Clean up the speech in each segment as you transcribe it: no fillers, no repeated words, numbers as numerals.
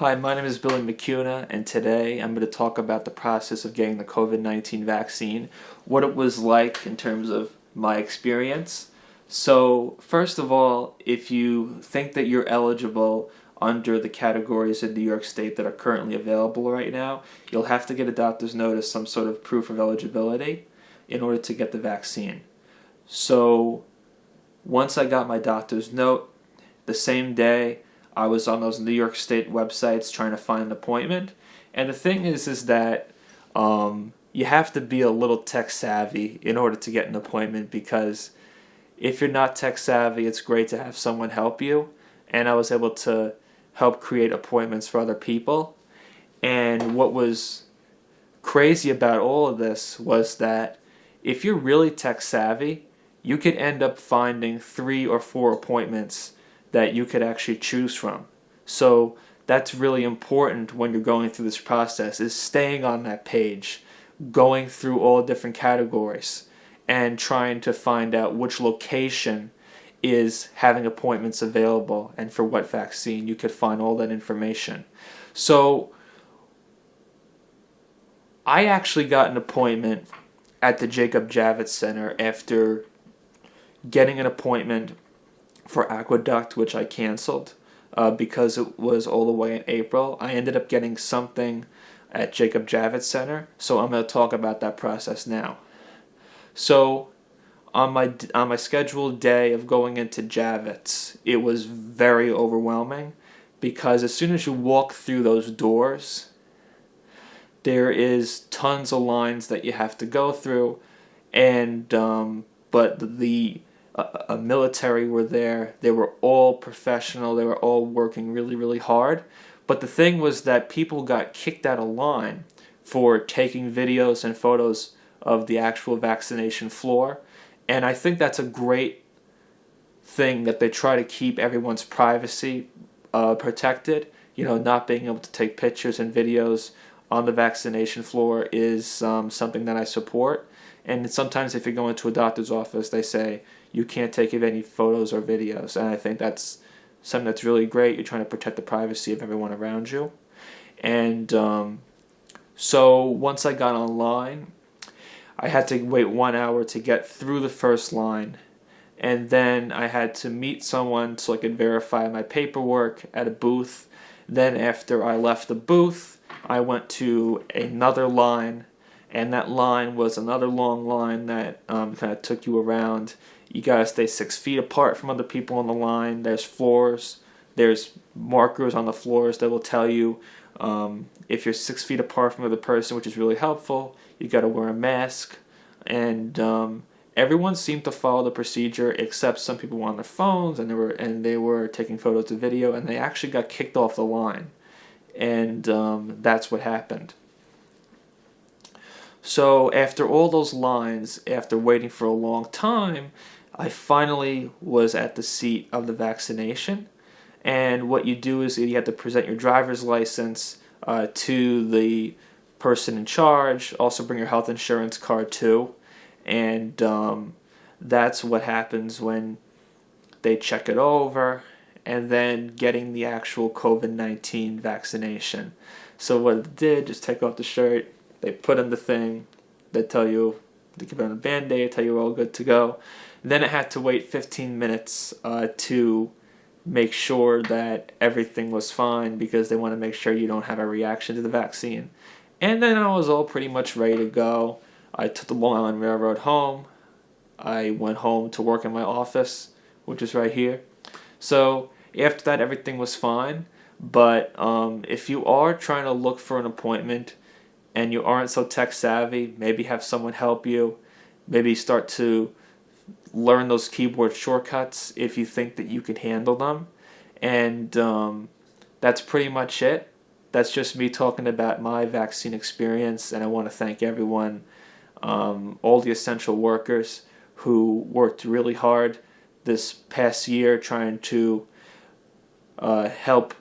Hi, my name is Billy McCuna, and today I'm going to talk about the process of getting the COVID-19 vaccine, what it was like in terms of my experience. So, first of all, if you think that you're eligible under the categories in New York State that are currently available right now, you'll have to get a doctor's notice, some sort of proof of eligibility, in order to get the vaccine. So, once I got my doctor's note, the same day, I was on those New York State websites trying to find an appointment. And the thing is that you have to be a little tech savvy in order to get an appointment, because if you're not tech savvy, it's great to have someone help you. And I was able to help create appointments for other people. And what was crazy about all of this was that if you're really tech savvy, you could end up finding 3 or 4 appointments that you could actually choose from. So that's really important when you're going through this process, is staying on that page, going through all different categories, and trying to find out which location is having appointments available and for what vaccine. You could find all that information. So I actually got an appointment at the Javits Center after getting an appointment for Aqueduct, which I canceled because it was all the way in April. I ended up getting something at Javits Center, so I'm going to talk about that process now. So on my scheduled day of going into Javits, it was very overwhelming, because as soon as you walk through those doors, there is tons of lines that you have to go through, and but the military were there. They were all professional. They were all working really, really hard. But the thing was that people got kicked out of line for taking videos and photos of the actual vaccination floor. And I think that's a great thing, that they try to keep everyone's privacy protected. You know, not being able to take pictures and videos on the vaccination floor is something that I support. And sometimes if you go into a doctor's office, they say you can't take any photos or videos. And I think that's something that's really great. You're trying to protect the privacy of everyone around you. And so once I got online, I had to wait 1 hour to get through the first line. And then I had to meet someone so I could verify my paperwork at a booth. Then after I left the booth, I went to another line. And that line was another long line that kind of took you around. You got to stay 6 feet apart from other people on the line. There's floors. There's markers on the floors that will tell you if you're 6 feet apart from the other person, which is really helpful. You got to wear a mask. And everyone seemed to follow the procedure, except some people were on their phones and they were taking photos and video, and they actually got kicked off the line. And that's what happened. So after all those lines, after waiting for a long time, I finally was at the seat of the vaccination. And what you do is you have to present your driver's license to the person in charge. Also bring your health insurance card too. And that's what happens when they check it over, and then getting the actual COVID-19 vaccination. So what it did, just take off the shirt, they put in the thing, they tell you, they give it on a Band-Aid, tell you we're all good to go. Then it had to wait 15 minutes to make sure that everything was fine, because they want to make sure you don't have a reaction to the vaccine. And then I was all pretty much ready to go. I took the Long Island Railroad home. I went home to work in my office, which is right here. So after that, everything was fine. But if you are trying to look for an appointment and you aren't so tech savvy, maybe have someone help you. Maybe start to learn those keyboard shortcuts if you think that you can handle them. And that's pretty much it. That's just me talking about my vaccine experience, and I want to thank everyone, all the essential workers who worked really hard this past year trying to help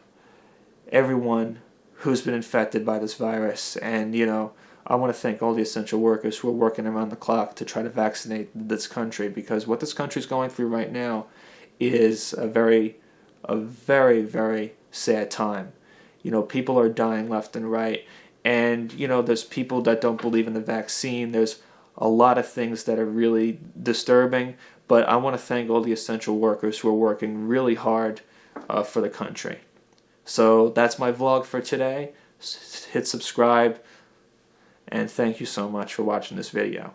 everyone who's been infected by this virus. And, you know, I want to thank all the essential workers who are working around the clock to try to vaccinate this country, because what this country is going through right now is a very, very sad time. People are dying left and right. And, there's people that don't believe in the vaccine. There's a lot of things that are really disturbing. But I want to thank all the essential workers who are working really hard for the country. So that's my vlog for today. Hit subscribe. And thank you so much for watching this video.